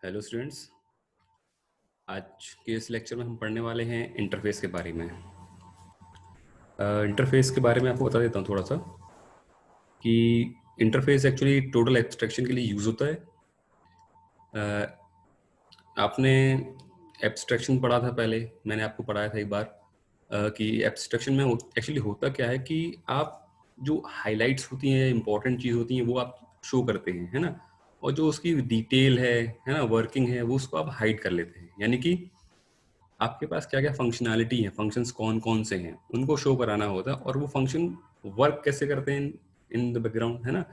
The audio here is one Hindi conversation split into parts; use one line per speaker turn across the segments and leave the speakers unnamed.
Hello students. आज के इस लेक्चर में हम पढ़ने वाले हैं इंटरफेस के बारे में। इंटरफेस के बारे में आपको बता देता हूँ थोड़ा सा कि इंटरफेस एक्चुअली टोटल एब्स्ट्रैक्शन के लिए यूज़ होता है। आपने एब्स्ट्रैक्शन पढ़ा था पहले, मैंने आपको पढ़ाया था एक बार कि एब्स्ट्रैक्शन में एक्चुअली होता क्या है कि आप जो हाइलाइट्स होती हैं, इंपॉर्टेंट चीज़ होती हैं, वो आप शो करते हैं, है ना। और जो उसकी डिटेल है ना, वर्किंग है, वो उसको आप हाइड कर लेते हैं। यानी कि आपके पास क्या क्या फंक्शनैलिटी है, फंक्शंस कौन कौन से हैं, उनको शो कराना होता है। और वो फंक्शन वर्क कैसे करते हैं इन द बैकग्राउंड, है ना,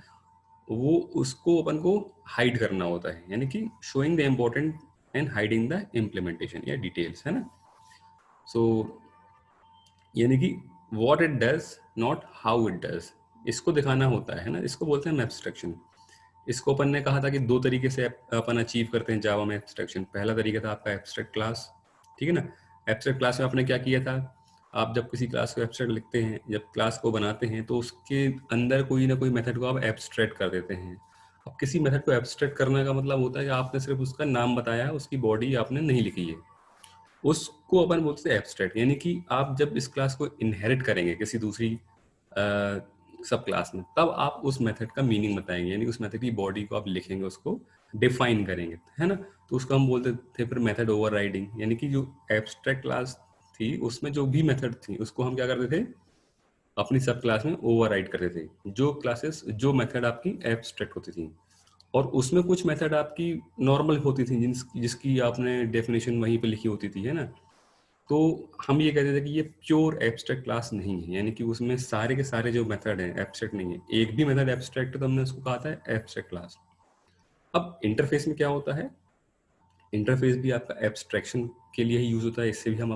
वो उसको अपन को हाइड करना होता है। यानी कि showing the important and hiding the implementation या डिटेल्स, है ना। सो यानी कि what it does, not how it does, इसको दिखाना होता है ना। इसको बोलते हैं एब्स्ट्रैक्शन। इसको अपन ने कहा था कि दो तरीके से अपन अचीव करते हैं जावा में एब्स्ट्रैक्शन। पहला तरीका था आपका एब्स्ट्रैक्ट क्लास, ठीक है ना। एब्स्ट्रैक्ट क्लास में आपने क्या किया था, आप जब किसी क्लास को एब्स्ट्रैक्ट लिखते हैं, जब क्लास को बनाते हैं, तो उसके अंदर कोई ना कोई मेथड को आप एब्स्ट्रैक्ट कर देते हैं। अब किसी मेथड को एब्स्ट्रैक्ट करने का मतलब होता है कि आपने सिर्फ उसका नाम बताया है, उसकी बॉडी आपने नहीं लिखी है। उसको अपन बोलते हैं एब्स्ट्रैक्ट। यानी कि आप जब इस क्लास को इनहेरिट करेंगे किसी दूसरी सब क्लास में, तब आप उस मेथड का मीनिंग बताएंगे। यानी उस मेथड की बॉडी को आप लिखेंगे, उसको डिफाइन करेंगे, है ना। तो उसको हम बोलते थे फिर मेथड ओवरराइडिंग। यानी कि जो एब्स्ट्रैक्ट क्लास थी, उसमें जो भी मेथड थी, उसको हम क्या करते थे, अपनी सब क्लास में ओवरराइड करते थे। जो क्लासेस, जो मेथड आपकी एब्स्ट्रैक्ट होती थी, और उसमें कुछ मेथड आपकी नॉर्मल होती थी, जिसकी आपने डेफिनेशन वहीं पे लिखी होती थी, है ना। तो हम ये कहते थे कि ये प्योर एब्स्ट्रैक्ट क्लास नहीं है। यानी कि उसमें सारे के सारे जो मेथड हैं एब्स्ट्रैक्ट नहीं है। एक भी मेथड एब्स्ट्रैक्ट है तो हमने उसको कहा था एब्स्ट्रैक्ट क्लास। अब इंटरफेस में क्या होता है, इंटरफेस भी आपका एब्स्ट्रैक्शन के लिए ही यूज होता है। इससे भी हम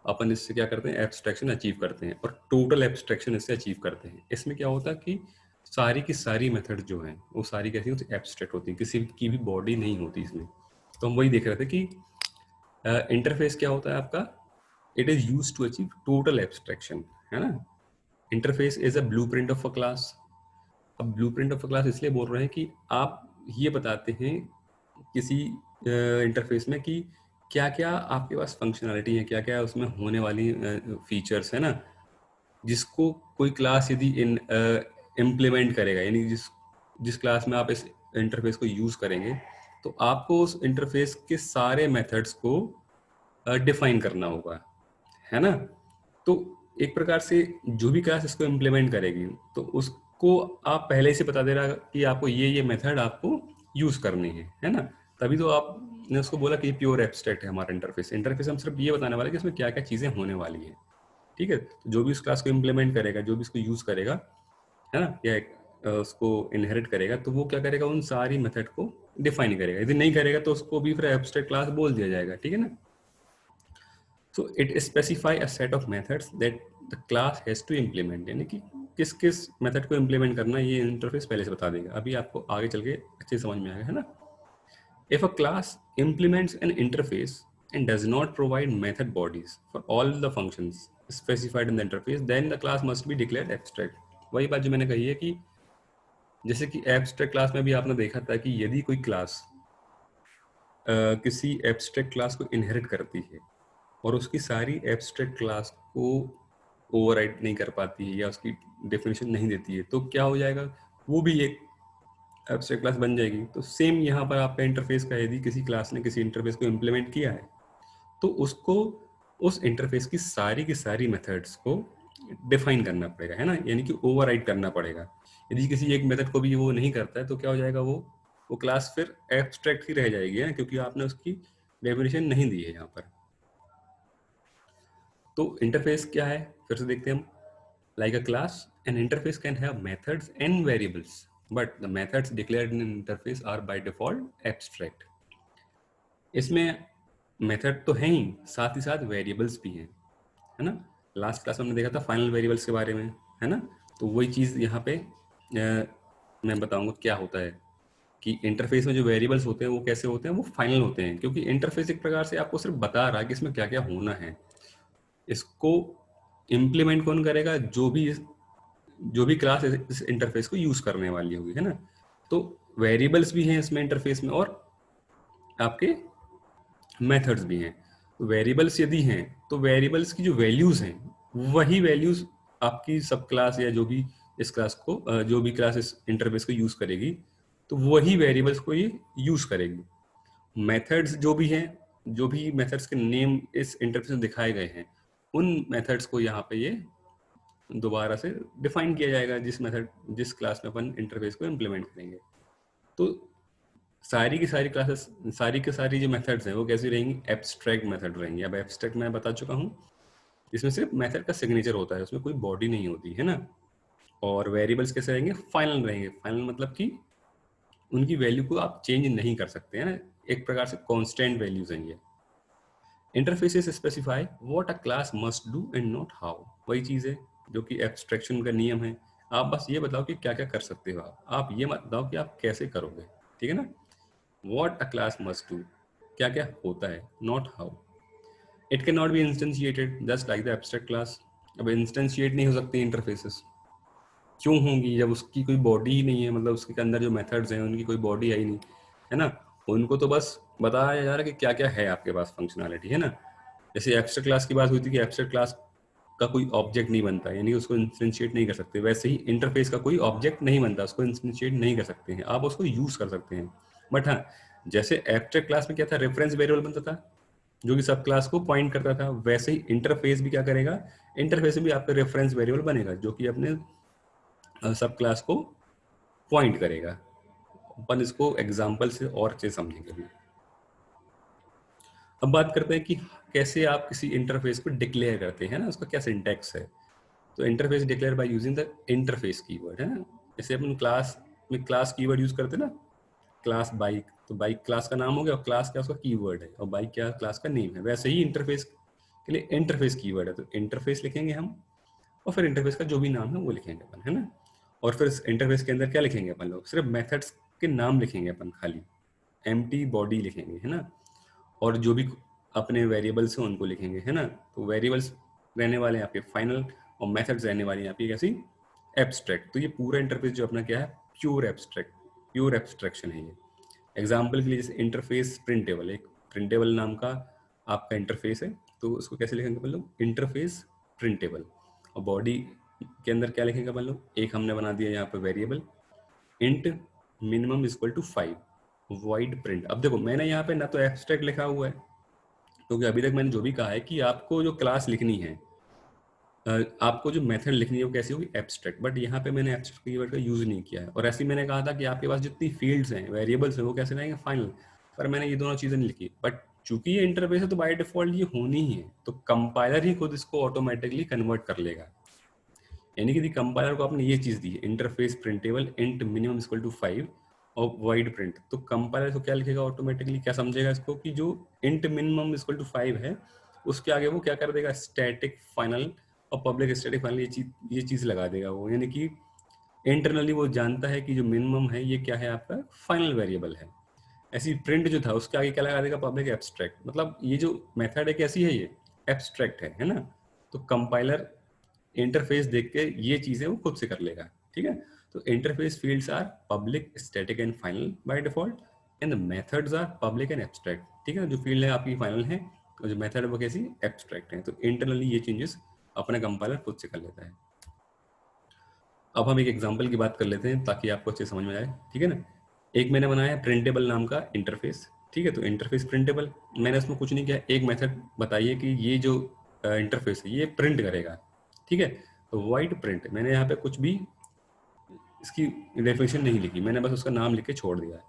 अपन इससे क्या करते हैं, एब्स्ट्रैक्शन अचीव करते हैं, और टोटल एब्स्ट्रैक्शन इससे अचीव करते हैं। इसमें क्या होता है कि सारी की सारी मेथड जो हैं वो सारी कैसी होती है, एब्स्ट्रैक्ट होती है, किसी की भी बॉडी नहीं होती इसमें। तो हम वही देख रहे थे कि इंटरफेस क्या होता है आपका, it is use to achieve total abstraction, है ना। Interface is a blueprint of a class. अब ब्लूप्रिंट ऑफ अ क्लास इसलिए बोल रहे हैं कि आप ये बताते हैं किसी इंटरफेस में कि क्या क्या आपके पास फंक्शनैलिटी है, क्या क्या उसमें होने वाली फीचर्स है ना, जिसको कोई क्लास यदि इम्प्लीमेंट करेगा। यानी जिस क्लास में आप इस इंटरफेस को यूज करेंगे, तो आपको उस इंटरफेस के सारे मेथड्स को डिफाइन करना होगा, है ना। तो एक प्रकार से जो भी क्लास इसको इम्प्लीमेंट करेगी, तो उसको आप पहले से बता दे रहा कि आपको ये मेथड आपको यूज करनी है ना। तभी तो आपने उसको बोला कि प्योर एब्स्ट्रैक्ट है हमारा इंटरफेस। इंटरफेस हम सिर्फ ये बताने वाले कि इसमें क्या क्या चीज़ें होने वाली हैं, ठीक है। तो जो भी इस क्लास को इम्प्लीमेंट करेगा, जो भी इसको यूज करेगा, है ना, या उसको इनहेरिट करेगा, तो वो क्या करेगा, उन सारी मेथड को डिफाइन करेगा। यदि नहीं करेगा तो उसको भी फिर एब्स्ट्रैक्ट क्लास बोल दिया जाएगा, ठीक है ना। So it specify a set of methods that the class has to implement। यानी कि किस किस मेथड को इम्प्लीमेंट करना है, ये इंटरफेस पहले से बता देगा। अभी आपको आगे चल के अच्छे समझ में आएगा, है ना। If a class implements an interface and does not provide method bodies for all the functions specified in the interface, then the class must be declared abstract। वही बात जो मैंने कही है कि जैसे कि एब्स्ट्रैक्ट क्लास में भी आपने देखा था कि यदि कोई क्लास किसी एब्स्ट्रैक्ट क्लास को इनहेरिट करती है और उसकी सारी एब्स्ट्रैक्ट क्लास को ओवरराइड नहीं कर पाती है या उसकी डेफिनेशन नहीं देती है, तो क्या हो जाएगा, वो भी एक एब्स्ट्रैक्ट क्लास बन जाएगी। तो सेम यहाँ पर आपका इंटरफेस का, यदि किसी क्लास ने किसी इंटरफेस को इम्प्लीमेंट किया है, तो उसको उस इंटरफेस की सारी मेथड्स को डिफाइन करना पड़ेगा, है ना। यानी कि ओवरराइड करना पड़ेगा। यदि किसी एक मेथड को भी वो नहीं करता है, तो क्या हो जाएगा, वो क्लास फिर एब्स्ट्रैक्ट ही रह जाएगी, है ना, क्योंकि आपने उसकी डेफिनेशन नहीं दी है यहाँ पर। तो इंटरफेस क्या है, फिर से देखते हैं हम। Like a class, an interface can have methods and variables, but the methods declared in interface are by default abstract. इसमें मेथड तो है ही, साथ ही साथ वेरिएबल्स भी हैं, है ना। लास्ट क्लास में हमने देखा था फाइनल वेरिएबल्स के बारे में, है ना। तो वही चीज़ यहाँ पे मैं बताऊंगा क्या होता है कि इंटरफेस में जो वेरिएबल्स होते हैं वो कैसे होते हैं, वो फाइनल होते हैं, क्योंकि इंटरफेस एक प्रकार से आपको सिर्फ बता रहा है कि इसमें क्या क्या होना है। इसको इम्प्लीमेंट कौन करेगा, जो भी क्लास इस इंटरफेस को यूज करने वाली होगी, है ना। तो वेरिएबल्स भी हैं इसमें इंटरफेस में, और आपके मेथड्स भी हैं। तो वेरिएबल्स यदि हैं तो वेरिएबल्स की जो वैल्यूज हैं वही वैल्यूज आपकी सब क्लास या जो भी इस क्लास को जो भी क्लास इस इंटरफेस को यूज करेगी तो वही वेरिएबल्स को ये यूज करेगी। मेथड्स जो भी हैं, जो भी मेथड्स के नेम इस इंटरफेस में दिखाए गए हैं, उन मेथड्स को यहाँ पे ये दोबारा से डिफाइन किया जाएगा जिस क्लास में अपन इंटरफेस को इम्प्लीमेंट करेंगे। तो सारी की सारी क्लासेस, सारी की सारी जो मेथड्स हैं वो कैसी रहेंगी, एब्स्ट्रैक्ट मेथड रहेंगी। अब एब्स्ट्रैक्ट मैं बता चुका हूँ, इसमें सिर्फ मेथड का सिग्नेचर होता है, उसमें कोई बॉडी नहीं होती है ना। और वेरिएबल्स कैसे रहेंगे, फाइनल रहेंगे। फाइनल मतलब कि उनकी वैल्यू को आप चेंज नहीं कर सकते हैं ना, एक प्रकार से कांस्टेंट वैल्यूज हैं ये। Interfaces specify what a class must do and not how, वही चीज़ है जो कि एब्स्ट्रैक्शन का नियम है। आप बस ये बताओ कि क्या क्या कर सकते हो आप ये मत बताओ कि आप कैसे करोगे, ठीक है ना। What a class must do, क्या क्या होता है, not how. It can not be instantiated just like the abstract class. अब इंस्टेंशिएट नहीं हो सकती इंटरफेसेस, क्यों होंगी, जब उसकी कोई बॉडी ही नहीं है, मतलब उसके अंदर जो मेथड्स हैं उनकी कोई बॉडी है ही नहीं, है ना। उनको तो बस बताया जा रहा है कि क्या क्या है आपके पास फंक्शनैलिटी, है ना। जैसे एब्स्ट्रैक्ट क्लास की बात हुई थी कि एब्स्ट्रैक्ट क्लास का कोई ऑब्जेक्ट नहीं बनता, यानी उसको इंस्टेंशिएट नहीं कर सकते, वैसे ही इंटरफेस का कोई ऑब्जेक्ट नहीं बनता, उसको इंस्टेंशिएट नहीं कर सकते हैं, आप उसको यूज कर सकते हैं। बट हाँ, जैसे एब्स्ट्रैक्ट क्लास में क्या था, रेफरेंस वेरिएबल बनता था जो कि सब क्लास को पॉइंट करता था, वैसे ही इंटरफेस भी क्या करेगा, इंटरफेस में भी आपका रेफरेंस वेरिएबल बनेगा जो कि अपने सब क्लास को पॉइंट करेगा। अपन इसको एग्जाम्पल से और अच्छे से समझेंगे अभी। अब बात करते हैं कि कैसे आप किसी इंटरफेस को डिक्लेयर करते हैं ना, उसका क्या सिंटैक्स है। तो interface declare by using the interface keyword, है ना। जैसे अपन क्लास में क्लास कीवर्ड यूज करते हैं ना, क्लास बाइक, तो बाइक क्लास का नाम हो गया और क्लास क्या उसका कीवर्ड है, और बाइक क्या क्लास का नेम है। वैसे ही इंटरफेस के लिए इंटरफेस कीवर्ड है, तो इंटरफेस लिखेंगे हम और फिर इंटरफेस का जो भी नाम है वो लिखेंगे अपन, है ना। और फिर इंटरफेस के अंदर क्या लिखेंगे अपन लोग, सिर्फ मेथड्स के नाम लिखेंगे अपन, खाली एम्प्टी बॉडी लिखेंगे, है ना। और जो भी अपने वेरिएबल्स हैं उनको लिखेंगे, है ना। तो वेरिएबल्स रहने वाले हैं आपके फाइनल और मेथड्स रहने वाली हैं आपकी कैसी, एब्स्ट्रैक्ट। तो ये पूरा इंटरफेस जो अपना क्या है, प्योर एब्स्ट्रैक्ट, प्योर एब्स्ट्रैक्शन है ये। एग्जाम्पल के लिए जैसे इंटरफेस प्रिंटेबल, एक प्रिंटेबल नाम का आपका इंटरफेस है, तो उसको कैसे लिखेंगे अपन लोग, इंटरफेस प्रिंटेबल। और बॉडी के अंदर क्या लिखेंगे अपन लोग, एक हमने बना दिया यहाँ पे variable int minimum equal to 5 void print. अब देखो मैंने यहाँ पे ना तो एब्स्ट्रैक्ट लिखा हुआ है, क्योंकि अभी तक मैंने जो भी कहा है कि आपको जो क्लास लिखनी है, आपको जो मेथड लिखनी है वो कैसी होगी, एब्स्ट्रैक्ट। बट यहाँ पे मैंने एब्स्ट्रैक्ट कीवर्ड का यूज नहीं किया है। और ऐसे ही मैंने कहा था कि आपके पास जितनी फील्ड्स हैं, वेरिएबल्स हैं, वो कैसे रहेंगे, फाइनल। पर मैंने ये दोनों चीज़ें नहीं लिखी, बट चूंकि ये इंटरफेस है तो बाय डिफॉल्ट ये होनी ही है, तो कंपाइलर ही खुद इसको ऑटोमेटिकली कन्वर्ट कर लेगा। यानी कि कंपाइलर को आपने ये चीज़ दी है, interface printable int minimum equal to 5 और वाइड प्रिंट, तो कंपाइलर तो क्या लिखेगा ऑटोमेटिकली, क्या समझेगा इसको कि जो इंट मिनिमम इक्वल टू 5 है उसके आगे वो क्या कर देगा, स्टैटिक फाइनल और पब्लिक स्टैटिक फाइनल, ये चीज़ लगा देगा वो। यानी कि इंटरनली वो जानता है कि जो मिनिमम है ये क्या है, आपका फाइनल वेरिएबल है। ऐसी प्रिंट जो था उसके आगे क्या लगा देगा, पब्लिक एब्स्ट्रैक्ट। मतलब ये जो मेथड है कैसी है, ये एब्स्ट्रैक्ट है ना। तो कंपाइलर इंटरफेस देख के ये चीजें वो खुद से कर लेगा, ठीक है। तो interface fields are public static and final by default, and the methods are public and abstract, ठीक है। जो फील्ड है आपकी फाइनल है और जो मेथड है वो कैसी, एब्स्ट्रैक्ट है। तो इंटरनली ये चेंजेस अपना कंपाइलर खुद से कर लेता है। अब हम एक एग्जांपल की बात कर लेते हैं ताकि आपको अच्छे समझ में आए, ठीक है ना। एक मैंने बनाया है प्रिंटेबल नाम का इंटरफेस, ठीक है। तो इंटरफेस प्रिंटेबल, मैंने इसमें कुछ नहीं किया, एक मेथड बताइए कि ये जो इंटरफेस है ये प्रिंट करेगा, ठीक है। तो वाइड प्रिंट, मैंने यहाँ पे कुछ भी इसकी डेफिनेशन नहीं लिखी, मैंने बस उसका नाम लिख के छोड़ दिया है।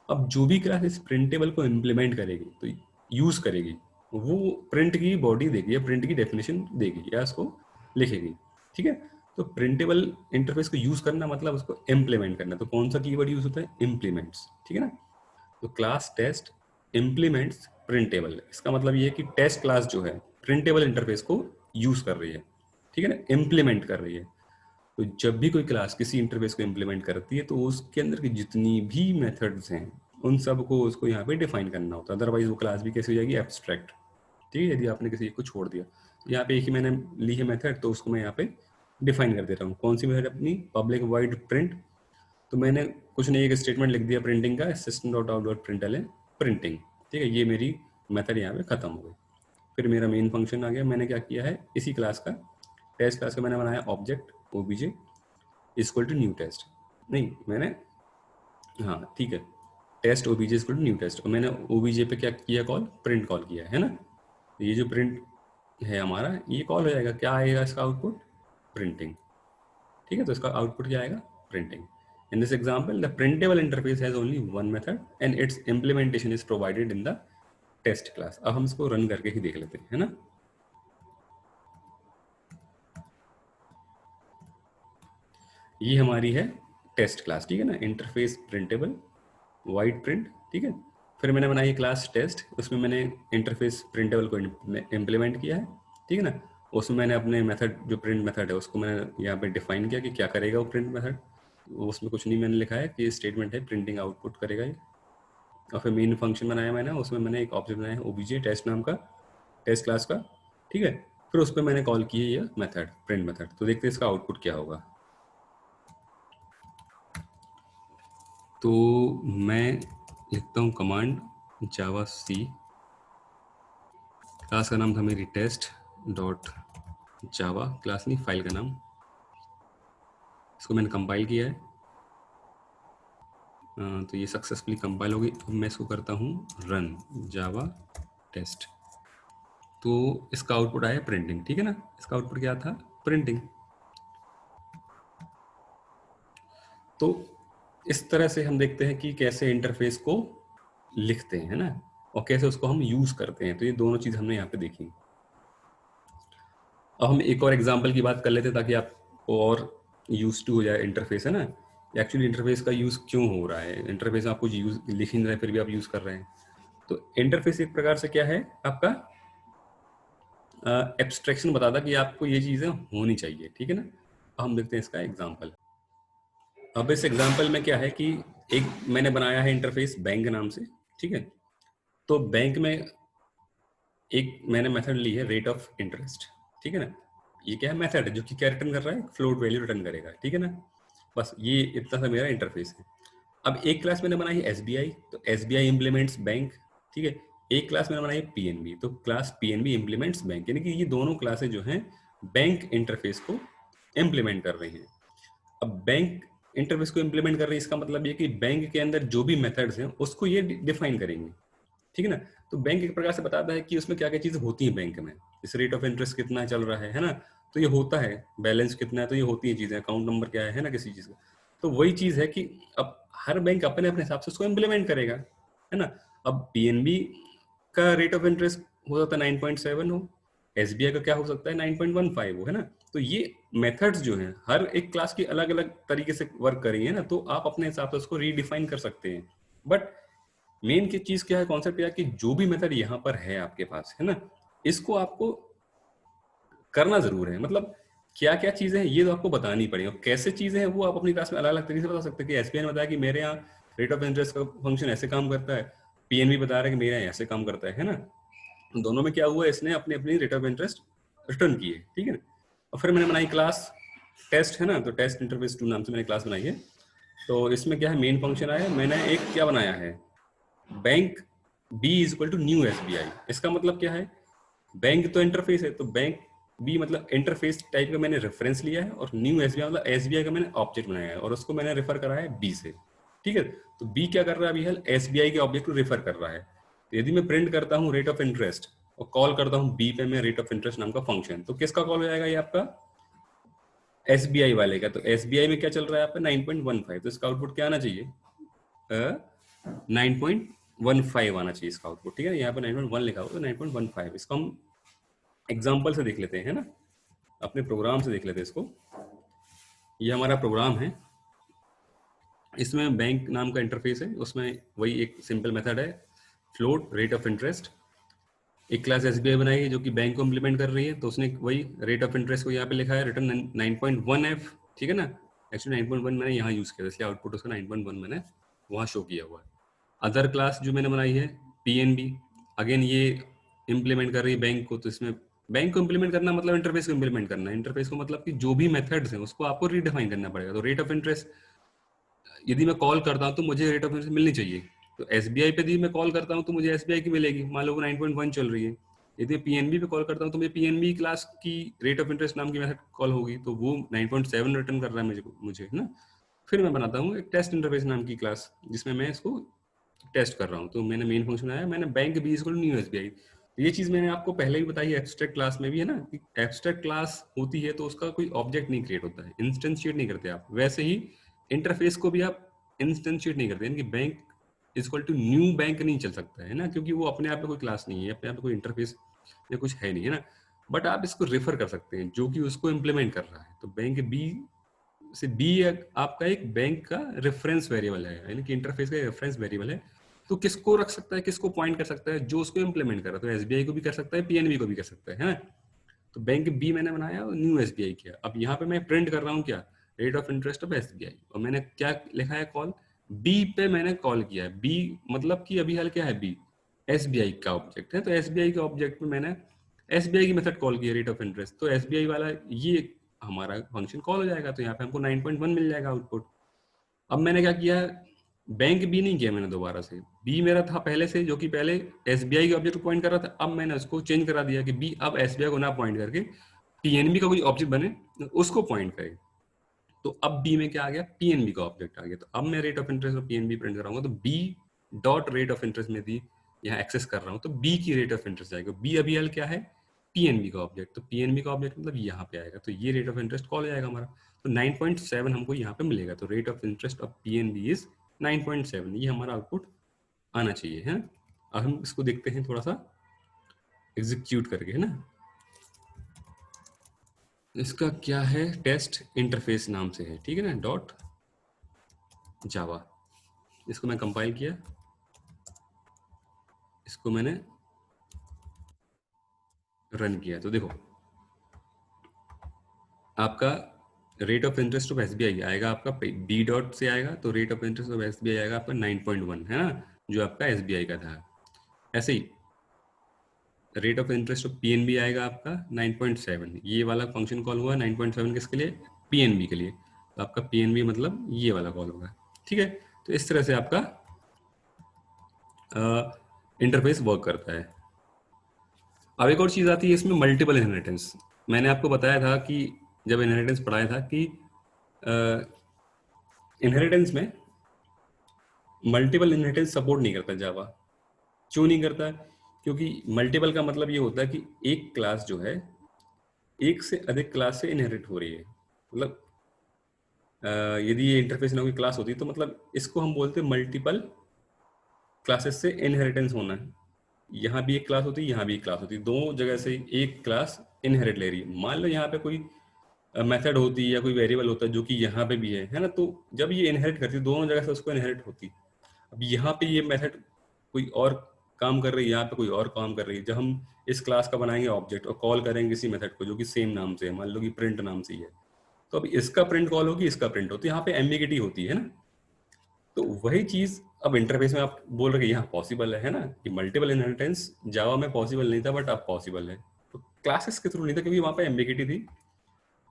अब जो भी क्लास इस प्रिंटेबल को इम्प्लीमेंट करेगी, तो यूज करेगी, वो प्रिंट की बॉडी देगी या प्रिंट की डेफिनेशन देगी या इसको लिखेगी, ठीक है। तो प्रिंटेबल इंटरफेस को यूज करना मतलब उसको इम्प्लीमेंट करना। तो कौन सा कीवर्ड यूज होता है, इम्प्लीमेंट्स, ठीक है ना। तो क्लास टेस्ट इम्प्लीमेंट्स प्रिंटेबल, इसका मतलब ये है कि टेस्ट क्लास जो है प्रिंटेबल इंटरफेस को यूज कर रही है, ठीक है ना, इम्प्लीमेंट कर रही है। तो जब भी कोई क्लास किसी इंटरफेस को इम्प्लीमेंट करती है तो उसके अंदर की जितनी भी मेथड्स हैं उन सबको उसको यहाँ पे डिफाइन करना होता है, अदरवाइज वो क्लास भी कैसी हो जाएगी, एब्स्ट्रैक्ट, ठीक है। यदि आपने किसी एक को छोड़ दिया, तो यहाँ पे एक ही मैंने ली है मेथड, तो उसको मैं यहाँ पे डिफाइन कर दे रहा हूँ। कौन सी मेथड अपनी, पब्लिक वाइड प्रिंट। तो मैंने कुछ नहीं, एक स्टेटमेंट लिख दिया प्रिंटिंग का, system dot out dot print L printing, ठीक है, ये मेरी मेथड यहाँ पे खत्म हो गई। फिर मेरा मेन फंक्शन आ गया, मैंने क्या किया है, इसी क्लास का टेस्ट क्लास का मैंने बनाया object obj equal to new test, नहीं मैंने, हाँ ठीक है, test obj equal to new test, और मैंने obj पे क्या किया, कॉल प्रिंट कॉल किया है ना। ये जो प्रिंट है हमारा, ये कॉल हो जाएगा, क्या आएगा इसका आउटपुट, प्रिंटिंग। ठीक है, तो इसका आउटपुट क्या आएगा, printing. In this example the printable interface has only one method and its implementation is provided in the test class. अब हम इसको रन करके ही देख लेते हैं, है ना। ये हमारी है टेस्ट क्लास, ठीक है ना, इंटरफेस प्रिंटेबल वाइड प्रिंट, ठीक है। फिर मैंने बनाई क्लास टेस्ट, उसमें मैंने इंटरफेस प्रिंटेबल को इम्प्लीमेंट किया है, ठीक है ना। उसमें मैंने अपने मेथड, जो प्रिंट मेथड है उसको मैंने यहाँ पे डिफाइन किया कि क्या करेगा वो प्रिंट मेथड। उसमें कुछ नहीं मैंने लिखा है कि स्टेटमेंट है प्रिंटिंग आउटपुट करेगा ये। और फिर मेन फंक्शन बनाया मैंने, उसमें मैंने एक ऑब्जेक्ट बनाया है ओबीजे टेस्ट नाम का, टेस्ट क्लास का, ठीक है। फिर उस पर मैंने कॉल की है ये मेथड, प्रिंट मेथड। तो देखते हैं इसका आउटपुट क्या होगा। तो मैं लिखता हूँ कमांड जावा सी, क्लास का नाम था मेरी टेस्ट डॉट जावा, क्लास नहीं फाइल का नाम। इसको मैंने कंपाइल किया है, तो ये सक्सेसफुली कंपाइल हो गई। अब मैं इसको करता हूँ रन जावा टेस्ट, तो इसका आउटपुट आया प्रिंटिंग, ठीक है ना। इसका आउटपुट क्या था, प्रिंटिंग। तो इस तरह से हम देखते हैं कि कैसे इंटरफेस को लिखते हैं, है ना, और कैसे उसको हम यूज करते हैं। तो ये दोनों चीज हमने यहाँ पे देखी। अब हम एक और एग्जांपल की बात कर लेते हैं ताकि आपको और यूज टू हो जाए इंटरफेस, है ना। एक्चुअली इंटरफेस का यूज क्यों हो रहा है, इंटरफेस आप कुछ यूज लिख नहीं रहे फिर भी आप यूज कर रहे हैं। तो इंटरफेस एक प्रकार से क्या है, आपका एब्स्ट्रैक्शन बताता कि आपको ये चीजें होनी चाहिए, ठीक है ना। अब हम देखते हैं इसका एग्जाम्पल। अब इस एग्जाम्पल में क्या है कि एक मैंने बनाया है इंटरफेस बैंक नाम से, ठीक है। तो बैंक में एक मैंने मेथड ली है रेट ऑफ इंटरेस्ट, ठीक है ना। ये क्या है, मेथड है जो कि क्या रिटर्न कर रहा है, फ्लोट वैल्यू रिटर्न करेगा, ठीक है ना। बस ये इतना सा मेरा इंटरफेस है। अब एक क्लास मैंने बनाई है एसबीआई, तो एसबीआई इम्प्लीमेंट्स बैंक, ठीक है। एक क्लास मैंने बनाई है पीएनबी, तो क्लास पीएनबी इम्प्लीमेंट्स बैंक, यानी कि ये दोनों क्लासें जो हैं बैंक इंटरफेस को इम्प्लीमेंट कर रही हैं। अब बैंक इंटरफेस को इम्प्लीमेंट कर रही है, इसका मतलब ये कि बैंक के अंदर जो भी मेथड्स हैं उसको ये डिफाइन करेंगे, ठीक है ना। तो बैंक एक प्रकार से बताता है कि उसमें क्या क्या चीजें होती हैं बैंक में, इस रेट ऑफ इंटरेस्ट कितना चल रहा है ना, तो ये होता है, बैलेंस कितना है, तो ये होती है चीजें, अकाउंट नंबर क्या है ना किसी चीज का। तो वही चीज है कि अब हर बैंक अपने अपने हिसाब से उसको इम्प्लीमेंट करेगा, है ना। अब पीएनबी का रेट ऑफ इंटरेस्ट हो सकता है 9.7 हो, एसबीआई का क्या हो सकता है 9.15 हो, है ना। तो ये मेथड्स जो हैं हर एक क्लास की अलग अलग तरीके से वर्क करेंगे ना, तो आप अपने हिसाब से उसको रीडिफाइन कर सकते हैं। बट मेन की चीज क्या है, कॉन्सेप्ट क्या है कि जो भी मेथड यहाँ पर है आपके पास, है ना, इसको आपको करना जरूर है। मतलब क्या क्या चीजें हैं ये तो आपको बतानी पड़ेगी, और कैसे चीजें हैं वो आप अपनी क्लास में अलग अलग तरीके से बता सकते हैं। कि एसबीआई ने बताया कि मेरे यहाँ रेट ऑफ इंटरेस्ट का फंक्शन ऐसे काम करता है, पीएनबी बता रहा है कि मेरे यहाँ ऐसे काम करता है ना। दोनों में क्या हुआ, इसने अपनी अपनी रेट ऑफ इंटरेस्ट रिटर्न की है, ठीक है ना। और फिर मैंने बनाई क्लास टेस्ट, है ना, तो टेस्ट इंटरफेस 2 नाम से मैंने क्लास बनाई है। तो इसमें क्या है, मेन फंक्शन आया, मैंने एक क्या बनाया है, bank b is equal to new SBI. इसका मतलब क्या है, बैंक तो इंटरफेस है, तो बैंक बी मतलब इंटरफेस टाइप का मैंने रेफरेंस लिया है, और न्यू एसबीआई मतलब एसबीआई का मैंने ऑब्जेक्ट बनाया है और उसको मैंने रेफर करा है बी से, ठीक है। तो बी क्या कर रहा है अभी, एसबीआई के ऑब्जेक्ट को रेफर कर रहा है। तो यदि मैं प्रिंट करता हूँ रेट ऑफ इंटरेस्ट और कॉल करता हूँ बी पे मैं रेट ऑफ इंटरेस्ट नाम का फंक्शन, तो किसका कॉल हो जाएगा, ये आपका एसबीआई वाले का। तो एसबीआई में क्या चल रहा है आपका 9.15, तो इसका आउटपुट क्या आना चाहिए, 9.15 आना चाहिए इसका आउटपुट, ठीक है। यहाँ पर 9.1 लिखा हुआ, तो 9.15 इसको हम एग्जाम्पल से देख लेते हैं, है ना, अपने प्रोग्राम से देख लेते हैं इसको। ये हमारा प्रोग्राम है, इसमें बैंक नाम का इंटरफेस है, उसमें वही एक सिंपल मेथड है फ्लोट रेट ऑफ इंटरेस्ट। एक क्लास एसबीआई बनाई है जो कि बैंक को इम्प्लीमेंट कर रही है, तो उसने वही रेट ऑफ इंटरेस्ट को यहाँ पे लिखा है रिटर्न 9.1f, ठीक है ना। एक्चुअली 9.1 मैंने यहाँ यूज किया, इसलिए आउटपुट उसका 9.1 मैंने वहाँ शो किया हुआ है। अदर क्लास जो मैंने बनाई है पीएनबी, अगेन ये इम्प्लीमेंट कर रही है बैंक को, तो इसमें बैंक को इम्प्लीमेंट करना मतलब इंटरफेस को इम्प्लीमेंट करना है। इंटरफेस को मतलब कि जो भी मेथड्स हैं उसको आपको रीडिफाइन करना पड़ेगा। तो रेट ऑफ इंटरेस्ट यदि मैं कॉल करता हूँ तो मुझे रेट ऑफ इंटरेस्ट मिलनी चाहिए, तो एसबीआई पे भी मैं कॉल करता हूँ तो मुझे एसबीआई की मिलेगी, मान लो वो 9.1 चल रही है। यदि पीएनबी पे कॉल करता हूँ तो मुझे पीएनबी क्लास की रेट ऑफ इंटरेस्ट नाम की मेथड कॉल होगी, तो वो 9.7 रिटर्न कर रहा है मुझे है ना। फिर मैं बनाता हूँ एक टेस्ट इंटरफेस नाम की क्लास जिसमें मैं इसको टेस्ट कर रहा हूँ। तो मैंने मेन फंक्शन आया, मैंने bank b equal new SBI. ये चीज मैंने आपको पहले ही बताई है, एब्स्ट्रैक्ट क्लास में भी है ना, कि एब्स्ट्रैक्ट क्लास होती है तो उसका कोई ऑब्जेक्ट नहीं क्रिएट होता है, इंस्टेंशिएट नहीं करते आप। वैसे ही इंटरफेस को भी आप इंस्टेंशिएट नहीं करते, यानी कि bank equal to new bank नहीं चल सकता है ना, क्योंकि वो अपने आप में कोई क्लास नहीं है, अपने आप में कोई इंटरफेस या कुछ है नहीं है ना। बट आप इसको रेफर कर सकते हैं जो कि उसको इम्प्लीमेंट कर रहा है। तो बैंक बी से बी आपका एक बैंक का रेफरेंस वेरिएबल है, यानी कि इंटरफेस का रेफरेंस वेरिएबल है। तो किसको रख सकता है, किसको पॉइंट कर सकता है, जो उसको इम्प्लीमेंट कर रहा है। तो एसबीआई को भी कर सकता है, पीएनबी को भी कर सकता है ना। तो बैंक बी मैंने बनाया और न्यू एसबीआई किया। अब यहाँ पे मैं प्रिंट कर रहा हूँ क्या, rate of interest of SBI, और मैंने क्या लिखा है कॉल, बी पे मैंने कॉल किया है। बी मतलब कि अभी हाल क्या है, बी एसबीआई का ऑब्जेक्ट है, तो एसबीआई के ऑब्जेक्ट में मैंने एसबीआई की मेथड कॉल किया रेट ऑफ इंटरेस्ट, तो एसबीआई वाला ये हमारा फंक्शन कॉल हो जाएगा। तो यहाँ पे हमको 9.1 मिल जाएगा आउटपुट। अब मैंने क्या किया, बैंक बी नहीं किया मैंने दोबारा से, बी मेरा था पहले से, जो कि पहले एसबीआई के ऑब्जेक्ट को पॉइंट कर रहा था। अब मैंने उसको चेंज करा दिया कि बी अब एसबीआई को ना पॉइंट करके पीएनबी का कोई ऑब्जेक्ट बने उसको पॉइंट करे। तो अब बी में क्या आ गया, पीएनबी का ऑब्जेक्ट आ गया। तो अब मैं रेट ऑफ इंटरेस्ट और पीएनबी प्रिंट कराऊंगा, तो b dot rate of interest में भी यहाँ एक्सेस कर रहा हूँ, तो बी की रेट ऑफ इंटरेस्ट आएगा। बी अभी एल क्या है, पीएनबी का ऑब्जेक्ट, तो पीएनबी का ऑब्जेक्ट मतलब यहाँ पे आएगा, तो ये रेट ऑफ इंटरेस्ट कॉल हो जाएगा हमारा। तो 9.7 हमको यहाँ पे मिलेगा। तो rate of interest of PNB is 9.7, ये हमारा आउटपुट आना चाहिए है। अब हम इसको देखते हैं थोड़ा सा एग्जीक्यूट करके, है ना। इसका क्या है, टेस्ट इंटरफेस नाम से है, ठीक है ना, डॉट जावा। इसको मैं कंपाइल किया, इसको मैंने रन किया, तो देखो आपका rate of interest of SBI आएगा आपका बी डॉट से आएगा, तो rate of interest of SBI आएगा आपका 9.1 है ना, जो आपका एसबीआई का था। ऐसे ही rate of interest of PNB आएगा आपका 9.7, ये वाला फंक्शन कॉल हुआ 9.7 किसके लिए, पीएनबी के लिए। तो आपका पीएनबी मतलब ये वाला कॉल होगा, ठीक है। तो इस तरह से आपका इंटरफेस वर्क करता है। अब एक और चीज आती है इसमें, मल्टीपल इनहेरिटेंस। मैंने आपको बताया था कि जब इनहेरिटेंस पढ़ाया था कि इनहेरिटेंस में मल्टीपल इनहेरिटेंस सपोर्ट नहीं करता जावा। क्यों नहीं करता, क्योंकि मल्टीपल का मतलब ये होता है कि एक क्लास जो है एक से अधिक क्लास से इनहेरिट हो रही है। मतलब यदि ये इंटरफेस ना कोई क्लास होती तो मतलब इसको हम बोलते हैं मल्टीपल क्लासेस से इनहेरिटेंस होना है। यहाँ भी एक क्लास होती है, यहाँ भी एक क्लास होती है, दो जगह से एक क्लास इनहेरिट ले रही है। मान लो यहाँ पे कोई मेथड होती है या कोई वेरिएबल होता है जो कि यहाँ पे भी है ना, तो जब ये इनहेरिट करती है दोनों जगह से उसको इनहेरिट होती है। अब यहाँ पे ये मेथड कोई और काम कर रही है, यहाँ पे कोई और काम कर रही है। जब हम इस क्लास का बनाएंगे ऑब्जेक्ट और कॉल करेंगे किसी मेथड को जो कि सेम नाम से है, मान लो कि प्रिंट नाम से ही है, तो अब इसका प्रिंट कॉल होगी, इसका प्रिंट होती है, यहाँ पे एम्बिगिटी होती है ना। तो वही चीज अब इंटरफेस में आप बोल रहे यहाँ पॉसिबल है ना, कि मल्टीपल इनहेरिटेंस जावा में पॉसिबल नहीं था बट अब पॉसिबल है। तो क्लासेस के थ्रू नहीं था क्योंकि वहां पे एम्बिगिटी थी,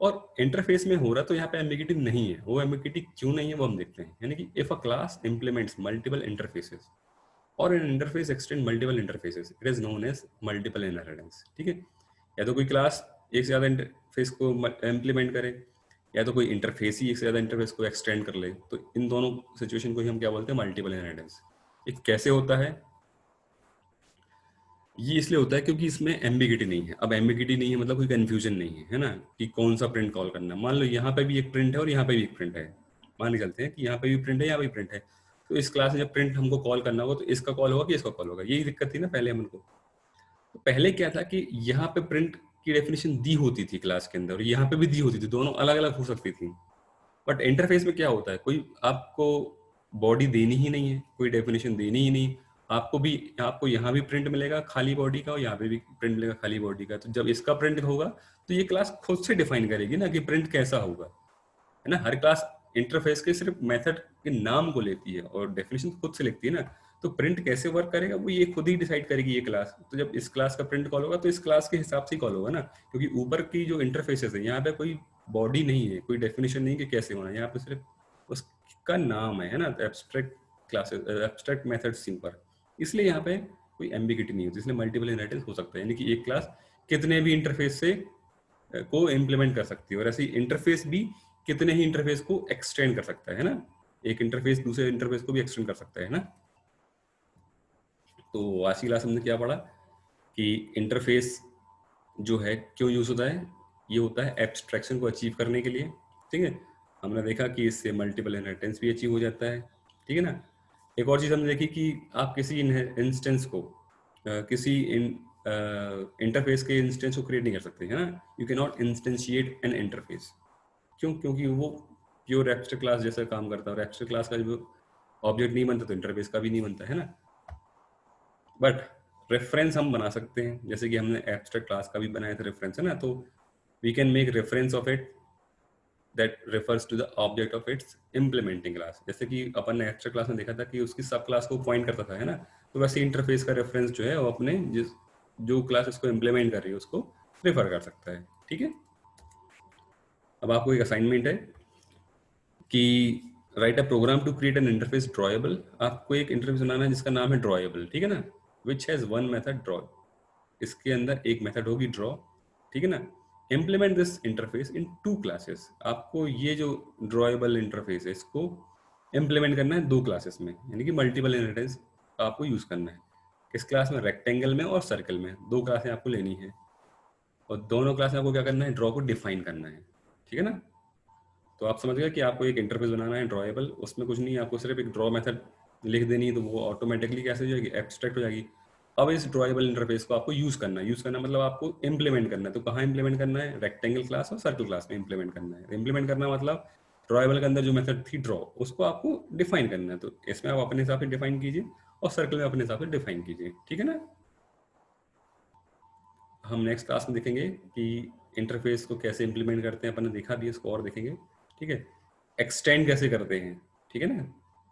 और इंटरफेस में हो रहा तो यहाँ पे एम्बिगिटी नहीं है। वो एम्बिगिटी क्यों नहीं है वो हम देखते हैं। यानी कि if a class implements multiple interfaces और an interface extend multiple interfaces, it is known as multiple inheritance, ठीक है। या तो कोई क्लास एक से ज्यादा इंटरफेस को इंप्लीमेंट करे, या तो कोई इंटरफेस ही एक से ज्यादा इंटरफेस को एक्सटेंड कर ले, तो इन दोनों सिचुएशन को ही हम क्या बोलते हैं, मल्टीपल इनहेरिटेंस। ये कैसे होता है, ये इसलिए होता है क्योंकि इसमें एम्बिगिटी नहीं है। अब एम्बिगिटी नहीं है मतलब कोई कंफ्यूजन नहीं है, है ना, कि कौन सा प्रिंट कॉल करना है। मान लो यहाँ पे भी एक प्रिंट है और यहाँ पे भी एक प्रिंट है, मान के चलते हैं कि यहाँ पे भी प्रिंट है, यहाँ पे भी प्रिंट है। तो इस क्लास में जब प्रिंट हमको कॉल करना होगा तो इसका कॉल होगा कि इसका कॉल होगा, यही दिक्कत थी ना पहले हमको। तो पहले क्या था कि यहाँ पे प्रिंट की डेफिनेशन दी होती थी क्लास के अंदर और यहाँ पे भी दी होती थी, दोनों अलग अलग हो सकती थी। बट इंटरफेस में क्या होता है, कोई आपको बॉडी देनी ही नहीं है, कोई डेफिनेशन देनी ही नहीं। आपको यहाँ भी प्रिंट मिलेगा खाली बॉडी का और यहाँ पे भी प्रिंट मिलेगा खाली बॉडी का। तो जब इसका प्रिंट होगा तो ये क्लास खुद से डिफाइन करेगी ना कि प्रिंट कैसा होगा, है ना। हर क्लास इंटरफेस के सिर्फ मेथड के नाम को लेती है और डेफिनेशन खुद से लिखती है ना। तो प्रिंट कैसे वर्क करेगा वो ये खुद ही डिसाइड करेगी ये क्लास। तो जब इस क्लास का प्रिंट कॉल होगा तो इस क्लास के हिसाब से ही कॉल होगा ना, क्योंकि ऊपर की जो इंटरफेसेस है यहाँ पे कोई बॉडी नहीं है, कोई डेफिनेशन नहीं कि कैसे होना है, यहाँ पे सिर्फ उसका नाम है ना। तो abstract classes, abstract method simple, इसलिए यहाँ पे कोई एम्बिगिटी नहीं होती, इसलिए मल्टीपल इनहेरिटेंस हो सकता है, यानी कि एक क्लास कितने भी इंटरफेस से को इम्प्लीमेंट कर सकती है, और ऐसे इंटरफेस भी कितने ही इंटरफेस को एक्सटेंड कर सकता है ना, एक इंटरफेस दूसरे इंटरफेस को भी एक्सटेंड कर सकता है ना। तो आज की क्लास हमने क्या पढ़ा कि इंटरफेस जो है क्यों यूज होता है, ये होता है एब्स्ट्रैक्शन को अचीव करने के लिए, ठीक है। हमने देखा कि इससे मल्टीपल इनहेरिटेंस भी अचीव हो जाता है, ठीक है ना। एक और चीज़ हमने देखी कि आप किसी इंस्टेंस को किसी इंटरफेस के इंस्टेंस को क्रिएट नहीं कर सकते, है ना। You can not instantiate N interface, क्यों? क्योंकि वो प्योर एब्स्ट्रैक्ट क्लास जैसा काम करता है, और एब्स्ट्रैक्ट क्लास का जो ऑब्जेक्ट नहीं बनता तो इंटरफेस का भी नहीं बनता, है ना। बट रेफरेंस हम बना सकते हैं, जैसे कि हमने एब्स्ट्रैक्ट क्लास का भी बनाया था रेफरेंस, है ना। तो we can make reference of it that refers to the object of its implementing class, जैसे कि अपन ने एब्स्ट्रैक्ट क्लास में देखा था कि उसकी सब क्लास को पॉइंट करता था, है ना। तो वैसे इंटरफेस का रेफरेंस जो है वो अपने जो क्लास उसको इम्प्लीमेंट कर रही है उसको रेफर कर सकता है, ठीक है। अब आपको एक असाइनमेंट है कि write a program to create an interface drawable. आपको एक इंटरफेस बनाना है जिसका नाम है ड्रॉएबल, ठीक है ना, which has one method draw, इसके अंदर एक मेथड होगी ड्रॉ, ठीक है ना। Implement this interface in two classes, आपको ये जो ड्रॉएबल इंटरफेस है इसको इम्प्लीमेंट करना है दो क्लासेस में, यानी कि मल्टीपल इनहेरिटेंस आपको यूज करना है। किस क्लास में? रेक्टेंगल में और सर्कल में, दो क्लासें आपको लेनी है, और दोनों क्लास में आपको क्या करना है? ड्रॉ को डिफाइन करना है, ठीक है ना। तो आप समझ गए कि आपको एक इंटरफेस बनाना है ड्रॉएबल, उसमें कुछ नहीं है, आपको सिर्फ एक ड्रॉ मेथड लिख देनी है, तो वो ऑटोमेटिकली कैसे हो जाएगी? एब्स्ट्रैक्ट हो जाएगी। अब इस ड्रॉएबल इंटरफेस को आपको यूज करना है, यूज करना मतलब आपको इंप्लीमेंट करना है। तो कहाँ इंप्लीमेंट करना है? रेक्टेंगल क्लास और सर्कल क्लास में इंप्लीमेंट करना है। इंप्लीमेंट करना मतलब ड्रॉएबल के अंदर जो मेथड थी ड्रॉ, उसको आपको डिफाइन करना है। तो इसमें आप अपने हिसाब से डिफाइन कीजिए, और सर्कल में अपने हिसाब से डिफाइन कीजिए, ठीक है ना। हम नेक्स्ट क्लास में देखेंगे कि इंटरफेस को कैसे इंप्लीमेंट करते हैं, अपन ने देखा भी, इसको और देखेंगे, ठीक है। एक्सटेंड कैसे करते हैं, ठीक है ना।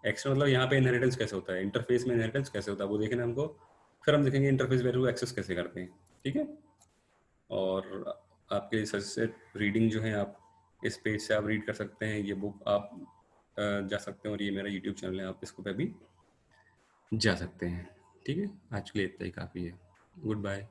एक्सटेंड मतलब यहाँ पे इनहेरिटेंस कैसे होता है, इंटरफेस में इनहेरिटेंस कैसे होता है, वो देखना हमको। फिर हम देखेंगे इंटरफेस वैल्यू एक्सेस कैसे करते हैं, ठीक है। और आपके सजेस्टेड रीडिंग जो है, आप इस पेज से आप रीड कर सकते हैं, ये बुक आप जा सकते हैं, और ये मेरा यूट्यूब चैनल है, आप इसको पे भी जा सकते हैं, ठीक है। आज के लिए इतना ही काफ़ी है। Good bye.